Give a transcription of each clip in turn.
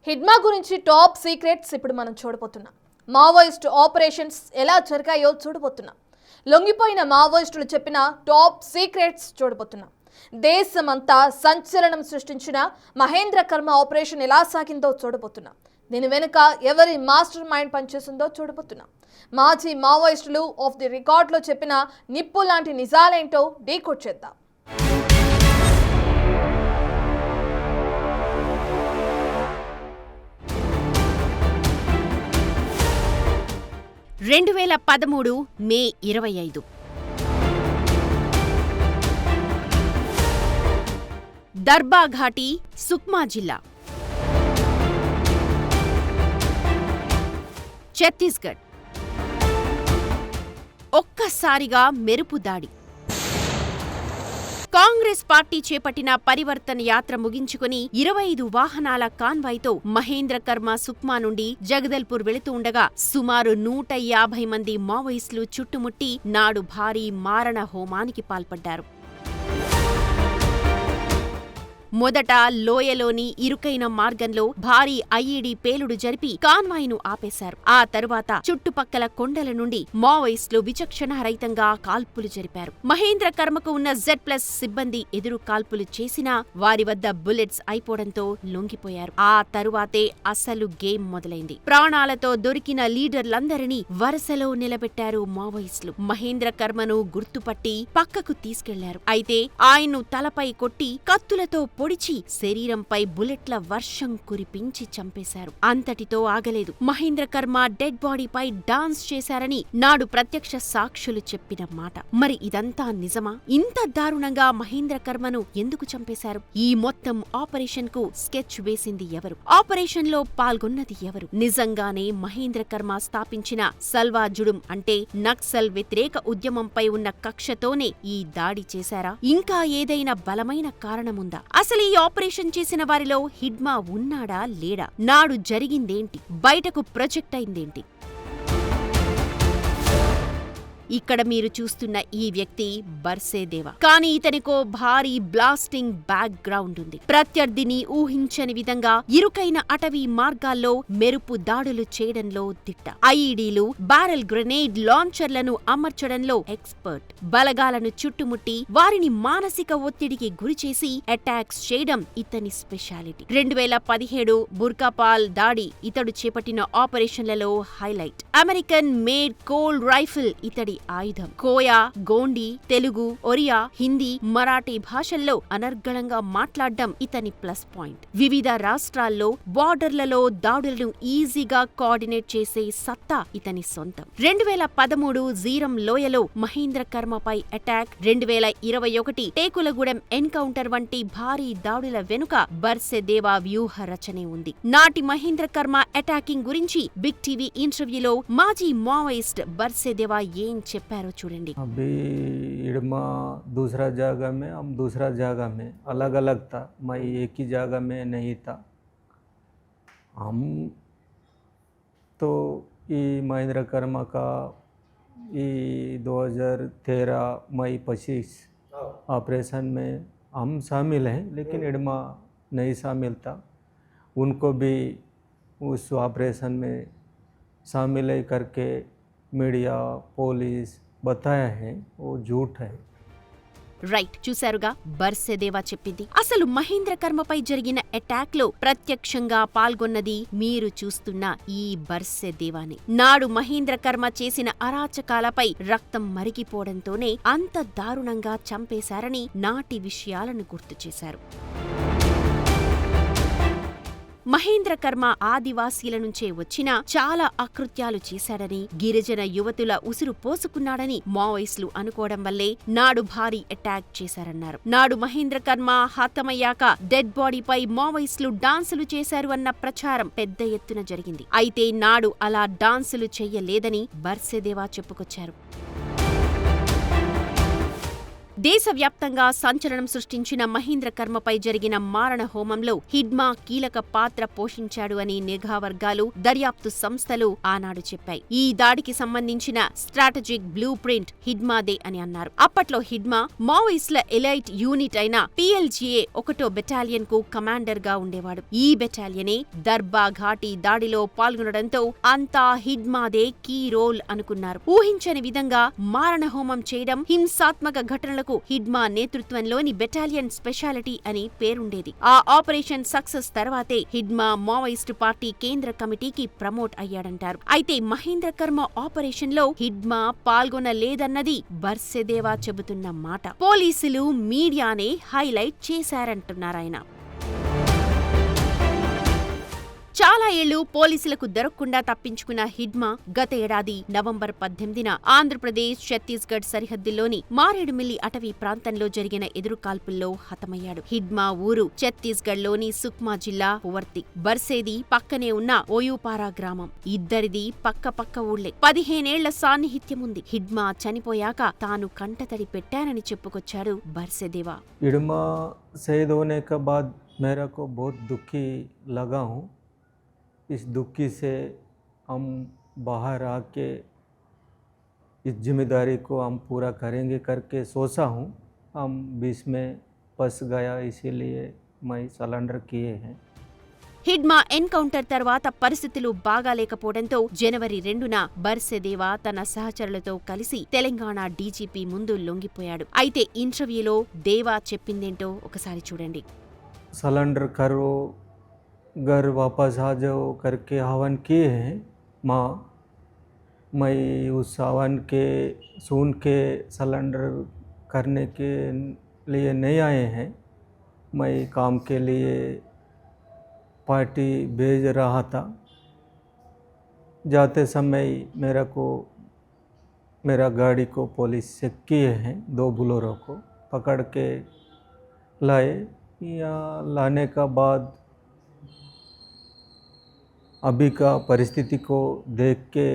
హిడ్మా గురించి top secrets ఇప్పుడు మనం చూడబోతున్నాం. మావోయిస్ట్ ఆపరేషన్స్ ఎలా జరిగాయో చూడబోతున్నాం. లొంగిపోయిన మావోయిస్టులు చెప్పిన టాప్ సీక్రెట్స్ చూడబోతున్నాం. దేశమంతా సంచలనం సృష్టించిన మహేంద్ర కర్మ ఆపరేషన్ ఎలా సాగిందో చూడబోతున్నాం. దీని వెనుక ఎవరి మాస్టర్ మైండ్ పనిచేసిందో చూడబోతున్నాం. మాజీ మావోయిస్టులు ఆఫ్ ది రికార్డులో చెప్పిన నిప్పు లాంటి నిజాలేంటో డీకోడ్ చేద్దాం. 2013 మే 25 దర్బా ఘాటీ, సుక్మా జిల్లా, ఛత్తీస్గఢ్. ఒక్కసారిగా మెరుపు దాడి. కాంగ్రెస్ పార్టీ చేపట్టిన పరివర్తన యాత్ర ముగించుకుని 25 వాహనాల కాన్వాయ్తో మహేంద్ర కర్మ సుక్మా నుండి జగదల్పూర్ వెళుతూ ఉండగా సుమారు 150 మంది మావోయిస్టులు చుట్టుముట్టి నాడు భారీ మారణ హోమానికి పాల్పడ్డారు. మొదట లోయలోని ఇరుకైన మార్గంలో భారీ ఐఈడీ పేలుడు జరిపి కాన్వాయ్ను ఆపేశారు. ఆ తరువాత చుట్టుపక్కల కొండల నుండి మావోయిస్టులు విచక్షణారహితంగా కాల్పులు జరిపారు. మహేంద్ర కర్మకు ఉన్న Z+ సిబ్బంది ఎదురు కాల్పులు చేసినా వారి వద్ద బుల్లెట్స్ అయిపోవడంతో లొంగిపోయారు. ఆ తరువాతే అసలు గేమ్ మొదలైంది. ప్రాణాలతో దొరికిన లీడర్లందరినీ వరుసలో నిలబెట్టారు మావోయిస్టులు. మహేంద్ర కర్మను గుర్తుపట్టి పక్కకు తీసుకెళ్లారు. అయితే ఆయన్ను తలపై కొట్టి కత్తులతో పొడిచి శరీరంపై బుల్లెట్ల వర్షం కురిపించి చంపేశారు. అంతటితో ఆగలేదు. మహేంద్ర కర్మ డెడ్ బాడీపై డాన్స్ చేశారని నాడు ప్రత్యక్ష సాక్షులు చెప్పిన మాట. మరి ఇదంతా నిజమా? ఇంత దారుణంగా మహేంద్ర కర్మను ఎందుకు చంపేశారు? ఈ మొత్తం ఆపరేషన్ కు స్కెచ్ వేసింది ఎవరు? ఆపరేషన్ లో పాల్గొన్నది ఎవరు? నిజంగానే మహేంద్ర కర్మ స్థాపించిన సల్వా జుడుం అంటే నక్సల్ వ్యతిరేక ఉద్యమంపై ఉన్న కక్షతోనే ఈ దాడి చేశారా? ఇంకా ఏదైనా బలమైన కారణముందా? అసలు ఈ ఆపరేషన్ చేసిన వారిలో హిడ్మా ఉన్నాడా లేడా? నాడు జరిగిందేంటి? బయటకు ప్రొజెక్ట్ అయిందేంటి? ఇక్కడ మీరు చూస్తున్న ఈ వ్యక్తి బర్సేదేవా. కానీ ఇతనికో భారీ బ్లాస్టింగ్ బ్యాక్ గ్రౌండ్ ఉంది. ప్రత్యర్థిని ఊహించని విధంగా ఇరుకైన అటవీ మార్గాల్లో మెరుపు దాడులు చేయడంలో దిట్ట. ఐఈడీలు, బ్యారెల్ గ్రెనేడ్ లాంచర్లను అమర్చడంలో ఎక్స్పర్ట్. బలగాలను చుట్టుముట్టి వారిని మానసిక ఒత్తిడికి గురిచేసి అటాక్స్ చేయడం ఇతని స్పెషాలిటీ. 2017 బుర్కాపాల్ దాడి ఇతడు చేపట్టిన ఆపరేషన్లలో highlight. American made cold rifle ఇతడి ఆయుధం. కోయా, గోండి, తెలుగు, ఒరియా, హిందీ, మరాఠీ భాషల్లో అనర్గళంగా మాట్లాడడం ఇతని ప్లస్ పాయింట్. వివిధ రాష్ట్రాల్లో బార్డర్లలో దాడులను ఈజీగా కోఆర్డినేట్ చేసే సత్తా ఇతని సొంతం. 2013 జీరం లోయలో మహేంద్ర కర్మపై అటాక్, 2021 టేకులగూడెం ఎన్కౌంటర్ వంటి భారీ దాడుల వెనుక బర్సేదేవా వ్యూహ రచనే ఉంది. నాటి మహేంద్ర కర్మ అటాకింగ్ గురించి బిగ్ టీవీ ఇంటర్వ్యూలో మాజీ మావోయిస్ట్ బర్సేదేవా ఏం చెప్పారో చూడండి. अभी इडमा दूसरा जगह में, हम दूसरा जगह में अलग अलग था. मैं एक ही जगह में नहीं था. हम तो ये महेंद्र कर्मा का ये 2013 मई 25 ऑपरेशन में हम शामिल हैं, लेकिन इडमा नहीं शामिल था. उनको भी उस ऑपरेशन में शामिल करके मीडिया, పోలీస్ बताया है, वो झूठ है. రైట్, చూశారుగా బర్సేదేవా చెప్పింది. అసలు మహేంద్ర కర్మపై జరిగిన అటాక్ లో ప్రత్యక్షంగా పాల్గొన్నది మీరు చూస్తున్న ఈ బర్సేదేవానే. నాడు మహేంద్ర కర్మ చేసిన అరాచకాలపై రక్తం మరిగిపోవడంతోనే అంత దారుణంగా చంపేశారని నాటి విషయాలను గుర్తు చేశారు. మహేంద్ర కర్మ ఆదివాసీల నుంచే వచ్చిన చాలా అకృత్యాలు చేశాడని, గిరిజన యువతుల ఉసురు పోసుకున్నాడని మావోయిస్టులు అనుకోవడం వల్లే నాడు భారీ అటాక్ చేశారన్నారు. నాడు మహేంద్ర కర్మ హతమయ్యాక డెడ్ బాడీపై మావోయిస్టులు డాన్సులు చేశారు అన్న ప్రచారం పెద్ద ఎత్తున జరిగింది. అయితే నాడు అలా డాన్సులు చెయ్యలేదని బర్సేదేవా చెప్పుకొచ్చారు. దేశవ్యాప్తంగా సంచలనం సృష్టించిన మహేంద్ర కర్మపై జరిగిన మారణ హోమంలో హిడ్మా కీలక పాత్ర పోషించాడు అని నిఘా వర్గాలు, దర్యాప్తు సంస్థలు ఆనాడు చెప్పాయి. ఈ దాడికి సంబంధించిన స్ట్రాటజిక్ బ్లూ ప్రింట్ హిడ్మాదే అని అన్నారు. అప్పట్లో హిడ్మా మావోయిస్టుల ఎలైట్ యూనిట్ అయిన PLGA 1వ బెటాలియన్ కు కమాండర్ గా ఉండేవాడు. ఈ బెటాలియనే దర్బా ఘాటి దాడిలో పాల్గొనడంతో అంతా హిడ్మాదే కీ రోల్ అనుకున్నారు. ఊహించని విధంగా మారణ హోమం చేయడం, హింసాత్మక ఘటనలకు హిడ్మా నేతృత్వంలోని బెటాలియన్ స్పెషాలిటీ అని పేరుండేది. ఆ ఆపరేషన్ సక్సెస్ తర్వాతే హిడ్మా మావోయిస్టు పార్టీ కేంద్ర కమిటీకి ప్రమోట్ అయ్యాడంటారు. అయితే మహేంద్ర కర్మ ఆపరేషన్ లో హిడ్మా పాల్గొనలేదన్నది బర్సెదేవా చెబుతున్న మాట. పోలీసులు, మీడియానే హైలైట్ చేశారంటున్నారాయన. చాలా ఏళ్లు పోలీసులకు దొరకకుండా తప్పించుకున్న హిడ్మా గత ఏడాది నవంబర్ 18న ఆంధ్రప్రదేశ్, ఛత్తీస్గఢ్ సరిహద్దుల్లోని మారేడుమిల్లి అటవీ ప్రాంతంలో జరిగిన ఎదురుకాల్పుల్లో హతమయ్యాడు. హిడ్మా ఊరు ఛత్తీస్గఢ్లోని సుక్మా జిల్లా పువర్తి. బర్సేది పక్కనే ఉన్న ఓయూపారా గ్రామం. ఇద్దరిది పక్క ఊళ్లే. 15 ఏళ్ల సాన్నిహిత్యముంది. హిడ్మా చనిపోయాక తాను కంటతడి పెట్టానని చెప్పుకొచ్చాడు బర్సెదేవా. हिडमा शहीद होने के बाद मेरा को बहुत दुखी लगा हूँ। इस दुखी से हम बाहर आके इस जिम्मेदारी को हम पूरा करेंगे करके सोचा हूँ। हम बीच में फंस गया, इसीलिए मैं सरेंडर किए हैं। హిడ్మా ఎన్కౌంటర్ తర్వాత పరిస్థితులు బాగాలేకపోవడంతో జనవరి 2న బర్సెదేవా తన సహచరులతో కలిసి తెలంగాణ డీజీపీ ముందు లొంగిపోయాడు. అయితే ఇంటర్వ్యూలో దేవా చెప్పిందేంటో ఒకసారి చూడండి. सरेंडर करो, घर वापस आ जाओ करके हवन किए हैं माँ। मैं उस हवन के सुन के सरेंडर करने के लिए नहीं आए हैं। मैं काम के लिए पार्टी भेज रहा था। जाते समय मेरा गाड़ी को पुलिस चेक किए हैं। 2 बुलोरो को पकड़ के लाए। या लाने का बाद अभी का परिस्थिति को देख के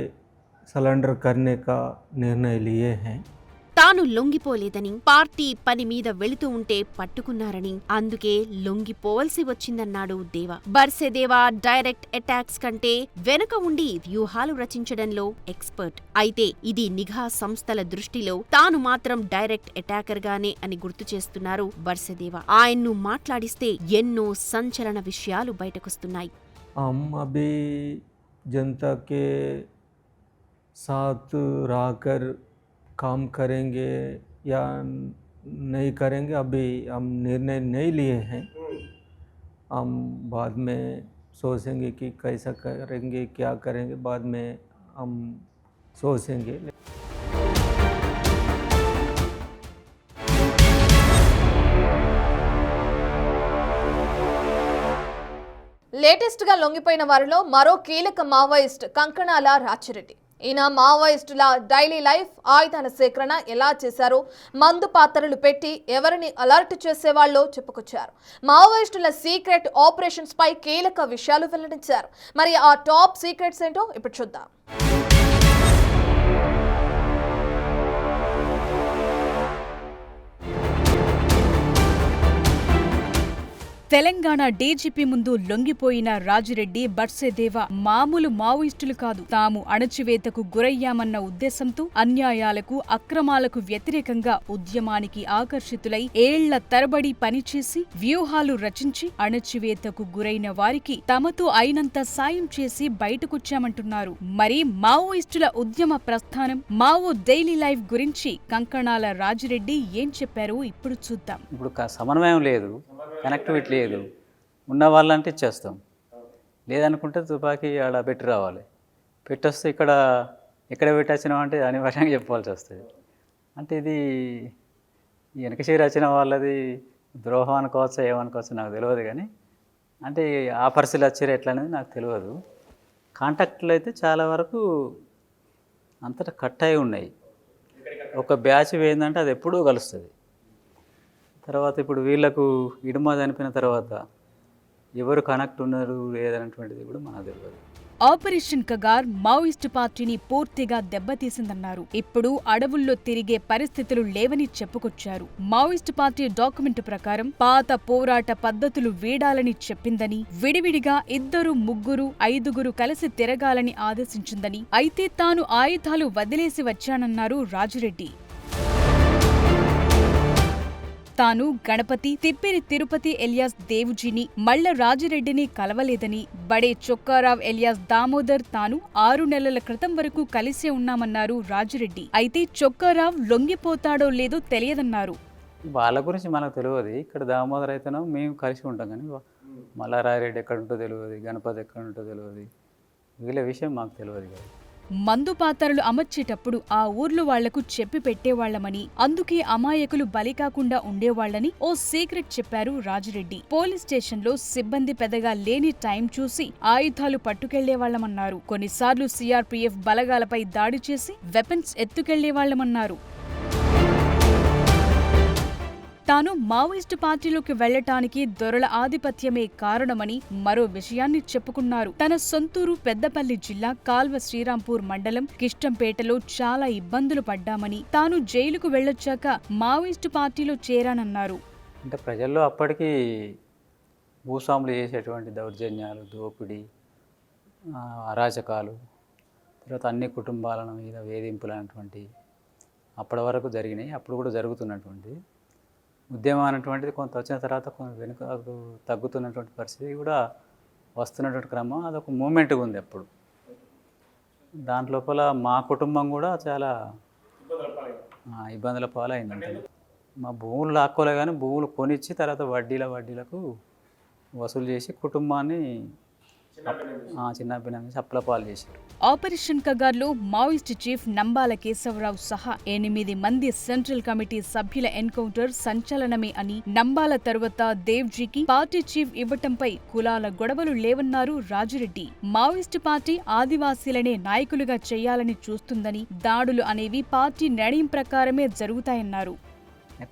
सरेंडर करने का निर्णय लिए हैं। తాను లొంగిపోలేదని, పార్టీ పని మీద వెళుతూ ఉంటే పట్టుకున్నారని, అందుకే లొంగిపోవలసి వచ్చిందన్నాడు దేవా. బర్సెదేవా డైరెక్ట్ అటాక్స్ కంటే వెనక ఉండి వ్యూహాలు రచించడంలో ఎక్స్పర్ట్. అయితే ఇది నిఘా సంస్థల దృష్టిలో తాను మాత్రం డైరెక్ట్ అటాకర్ గానే అని గుర్తు చేస్తున్నారు బర్సెదేవా. ఆయన్ను మాట్లాడిస్తే ఎన్నో సంచలన విషయాలు బయటకొస్తున్నాయి. हम अभी जनता के साथ रहकर काम करेंगे या नहीं करेंगे, अभी हम निर्णय नहीं लिए हैं। हम बाद में सोचेंगे कि कैसा करेंगे, क्या करेंगे, बाद में हम सोचेंगे। లేటెస్ట్గా లొంగిపోయిన వారిలో మరో కీలక మావోయిస్ట్ కంకణాల రాచిరెడ్డి. ఈయన మావోయిస్టుల డైలీ లైఫ్, ఆయుధాల సేకరణ ఎలా చేశారో, మందు పాత్రలు పెట్టి ఎవరిని అలర్ట్ చేసేవాళ్ళో చెప్పుకొచ్చారు. మావోయిస్టుల సీక్రెట్ ఆపరేషన్స్ పై కీలక విషయాలు వెల్లడించారు. మరి ఆ టాప్ సీక్రెట్స్ ఏంటో ఇప్పుడు చూద్దాం. తెలంగాణ డీజీపీ ముందు లొంగిపోయిన రాజిరెడ్డి, బర్సెదేవా మామూలు మావోయిస్టులు కాదు. తాము అణచివేతకు గురయ్యామన్న ఉద్దేశంతో అన్యాయాలకు, అక్రమాలకు వ్యతిరేకంగా ఉద్యమానికి ఆకర్షితులై ఏళ్ల తరబడి పనిచేసి వ్యూహాలు రచించి అణచివేతకు గురైన వారికి తమతో అయినంత సాయం చేసి బయటకొచ్చామంటున్నారు. మరి మావోయిస్టుల ఉద్యమ ప్రస్థానం, మావో డైలీ లైఫ్ గురించి కంకణాల రాజిరెడ్డి ఏం చెప్పారో ఇప్పుడు చూద్దాం. ఇప్పుడు సమన్వయం లేదు, కనెక్టివిటీ లేదు. ఉన్న వాళ్ళంటే ఇచ్చేస్తాం, లేదనుకుంటే తుపాకీ ఆడ పెట్టి రావాలి. పెట్టొస్తే ఎక్కడ పెట్టొచ్చినాం అంటే అనివార్యంగా చెప్పాల్సి వస్తుంది. అంటే ఇది వెనక చేరి వచ్చిన వాళ్ళది ద్రోహం అనుకోవచ్చా ఏమనుకోవచ్చా నాకు తెలియదు. కానీ అంటే ఆ పరిస్థితులు వచ్చారు ఎట్లా అనేది నాకు తెలియదు. కాంటాక్ట్లు అయితే చాలా వరకు అంతటా కట్ అయి ఉన్నాయి. ఒక బ్యాచ్ ఏంటంటే అది ఎప్పుడూ కలుస్తుంది. తర్వాత ఇప్పుడు వీళ్ళకు ఇడుమ చనిపోయిన తర్వాత ఎవరు కనెక్ట్ ఉన్నారు లేదనేటువంటిది కూడా మనకు తెలియదు. ఆపరేషన్ కగార్ మావోయిస్టు పార్టీని పూర్తిగా దెబ్బతీసిందన్నారు. ఇప్పుడు అడవుల్లో తిరిగే పరిస్థితులు లేవని చెప్పుకొచ్చారు. మావోయిస్టు పార్టీ డాక్యుమెంట్ ప్రకారం పాత పోరాట పద్ధతులు వీడాలని చెప్పిందని, విడివిడిగా 2, 3, 5 కలిసి తిరగాలని ఆదేశించిందని, అయితే తాను ఆయుధాలు వదిలేసి వచ్చానన్నారు రాజిరెడ్డి. తాను గణపతి, తిప్పిరి తిరుపతి ఎలియాస్ దేవుజీని, మల్ల రాజిరెడ్డిని కలవలేదని, బడే చొక్కారావ్ ఎలియాస్ దామోదర్ తాను 6 నెలల క్రితం వరకు కలిసే ఉన్నామన్నారు రాజిరెడ్డి. అయితే చొక్కారావ్ లొంగిపోతాడో లేదో తెలియదన్నారు. వాళ్ళ గురించి మనకు తెలియదు. ఇక్కడ దామోదర్ అయితేనో మేము కలిసి ఉంటాం, కానీ మల్లారాయరెడ్డి ఎక్కడ ఉంటో తెలియదు, గణపతి ఎక్కడ ఉంటో తెలియదు, వీళ్ళ విషయం మాకు తెలియదు కదా. మందు పాత్రలు అమర్చేటప్పుడు ఆ ఊర్లో వాళ్లకు చెప్పి పెట్టేవాళ్లమని, అందుకే అమాయకులు బలి కాకుండా ఉండేవాళ్లని ఓ సీక్రెట్ చెప్పారు రాజిరెడ్డి. పోలీస్ స్టేషన్లో సిబ్బంది పెద్దగా లేని టైం చూసి ఆయుధాలు పట్టుకెళ్లేవాళ్లమన్నారు. కొన్నిసార్లు సిఆర్పీఎఫ్ బలగాలపై దాడి చేసి వెపన్స్ ఎత్తుకెళ్లేవాళ్లమన్నారు. తాను మావోయిస్టు పార్టీలోకి వెళ్లటానికి దొరల ఆధిపత్యమే కారణమని మరో విషయాన్ని చెప్పుకున్నారు. తన సొంతూరు పెద్దపల్లి జిల్లా కాల్వ శ్రీరాంపూర్ మండలం కిష్టంపేటలో చాలా ఇబ్బందులు పడ్డామని, తాను జైలుకు వెళ్లొచ్చాక మావోయిస్టు పార్టీలో చేరానన్నారు. అంటే ప్రజల్లో అప్పటికి భూస్వాములు చేసేటువంటి దౌర్జన్యాలు, దోపిడీ, అరాచకాలు, తర్వాత అన్ని కుటుంబాల మీద వేధింపులు అనేటువంటి అప్పటి వరకు జరిగినాయి. అప్పుడు కూడా జరుగుతున్నటువంటి ఉద్యమం అనేటువంటిది కొంత వచ్చిన తర్వాత కొంత వెనుకకు తగ్గుతున్నటువంటి పరిస్థితి కూడా వస్తున్నటువంటి క్రమం, అదొక మూమెంట్గా ఉంది. అప్పుడు దాని లోపల మా కుటుంబం కూడా చాలా ఇబ్బందుల పాలైందంటే, మా భూములు లాక్కోలే కానీ భూములు కొనిచ్చి తర్వాత వడ్డీలకు వసూలు చేసి కుటుంబాన్ని చిన్నపిల్లల చప్పల పాలు చేశారు. ఆపరేషన్ కగార్లో మావోయిస్టు చీఫ్ నంబాల కేశవరావు సహా 8 మంది సెంట్రల్ కమిటీ సభ్యుల ఎన్కౌంటర్ సంచలనమే అని, నంబాల తరువాత దేవ్జీకి పార్టీ చీఫ్ ఇవ్వటంపై కులాల గొడవలు లేవన్నారు రాజిరెడ్డి. మావోయిస్టు పార్టీ ఆదివాసీలనే నాయకులుగా చేయాలని చూస్తుందని, దాడులు అనేవి పార్టీ నిర్ణయం ప్రకారమే జరుగుతాయన్నారు.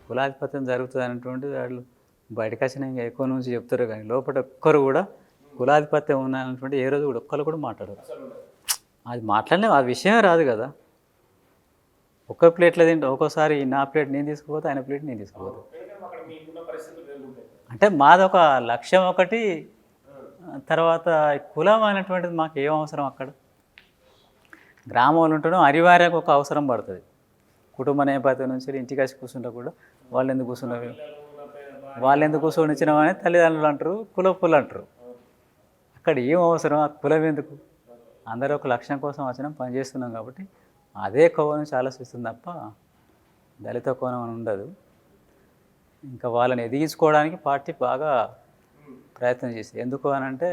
కులాధిపత్యం జరుగుతుంది అనేటువంటి వాళ్ళు బయటకు వచ్చిన ఇంకా ఎక్కువ నుంచి చెప్తారు, కానీ లోపల ఒక్కరు కూడా కులాధిపత్యం ఉన్నటువంటి ఏ రోజు కూడా ఒక్కరు కూడా మాట్లాడరు. అది మాట్లాడలే, ఆ విషయమే రాదు కదా. ఒక్క ప్లేట్లో తింటే ఒక్కోసారి నా ప్లేట్ నేను తీసుకుపోతే, ఆయన ప్లేట్ నేను తీసుకుపోతా. అంటే మాదొక లక్ష్యం ఒకటి, తర్వాత కులం అనేటువంటిది మాకు ఏం అవసరం. అక్కడ గ్రామంలో ఉంటడం అనివార్యంగా ఒక అవసరం పడుతుంది. కుటుంబ నేపథ్యం నుంచి ఇంటికి వచ్చి కూర్చుంటే కూడా వాళ్ళు ఎందుకు కూర్చున్నారు, వాళ్ళు ఎందుకు కూర్చొని ఇచ్చినామని తల్లిదండ్రులు అంటారు, కులపులు అంటారు. అక్కడ ఏం అవసరం, ఆ కులం ఎందుకు? అందరూ ఒక లక్ష్యం కోసం వచ్చినాం, పనిచేస్తున్నాం కాబట్టి అదే కోణం నుంచి ఆలోచిస్తుంది తప్ప దళిత కోణం అని ఉండదు. ఇంకా వాళ్ళని ఎదిగించుకోవడానికి పార్టీ బాగా ప్రయత్నం చేసింది. ఎందుకు అని అంటే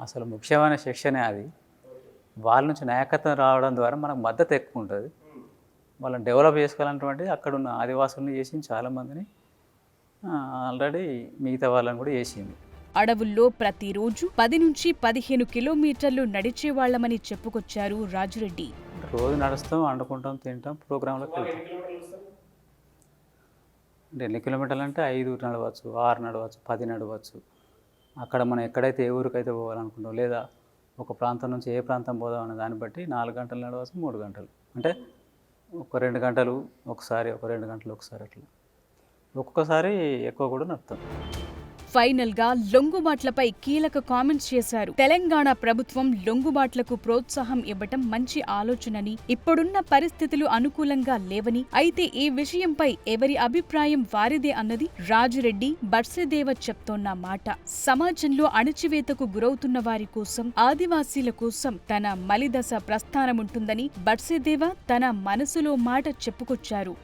అసలు ముఖ్యమైన శిక్షణే అది. వాళ్ళ నుంచి నాయకత్వం రావడం ద్వారా మనకు మద్దతు ఎక్కువ ఉంటుంది. వాళ్ళని డెవలప్ చేసుకోవాలన్నటువంటి అక్కడున్న ఆదివాసులను చేసింది, చాలామందిని ఆల్రెడీ మిగతా వాళ్ళని కూడా చేసింది. అడవుల్లో ప్రతిరోజు 10 నుంచి 15 కిలోమీటర్లు నడిచేవాళ్లమని చెప్పుకొచ్చారు రాజిరెడ్డి. రోజు నడుస్తాం, వండుకుంటాం, తింటాం, ప్రోగ్రాంలోకి వెళ్తాం. అంటే ఎన్ని కిలోమీటర్లు అంటే 5 నడవచ్చు, 6 నడవచ్చు, 10 నడవచ్చు. అక్కడ మనం ఎక్కడైతే ఏ ఊరికైతే పోవాలనుకుంటాం, లేదా ఒక ప్రాంతం నుంచి ఏ ప్రాంతం పోదాం అనే దాన్ని బట్టి 4 గంటలు నడవచ్చు, 3 గంటలు, అంటే ఒక 2 గంటలు ఒకసారి, ఒక 2 గంటలు ఒకసారి, అట్లా ఒక్కొక్కసారి ఎక్కువ కూడా నడుస్తాం. ఫైనల్ గా లొంగుబాట్లపై కీలక కామెంట్స్ చేశారు. తెలంగాణ ప్రభుత్వం లొంగుబాట్లకు ప్రోత్సాహం ఇవ్వటం మంచి ఆలోచనని, ఇప్పుడున్న పరిస్థితులు అనుకూలంగా లేవని, అయితే ఈ విషయంపై ఎవరి అభిప్రాయం వారిదే అన్నది రాజిరెడ్డి బర్సెదేవ చెప్తోన్న మాట. సమాజంలో అణచివేతకు గురవుతున్న వారి కోసం, ఆదివాసీల కోసం తన మలిదశ ప్రస్థానముంటుందని బర్సెదేవ తన మనసులో మాట చెప్పుకొచ్చారు.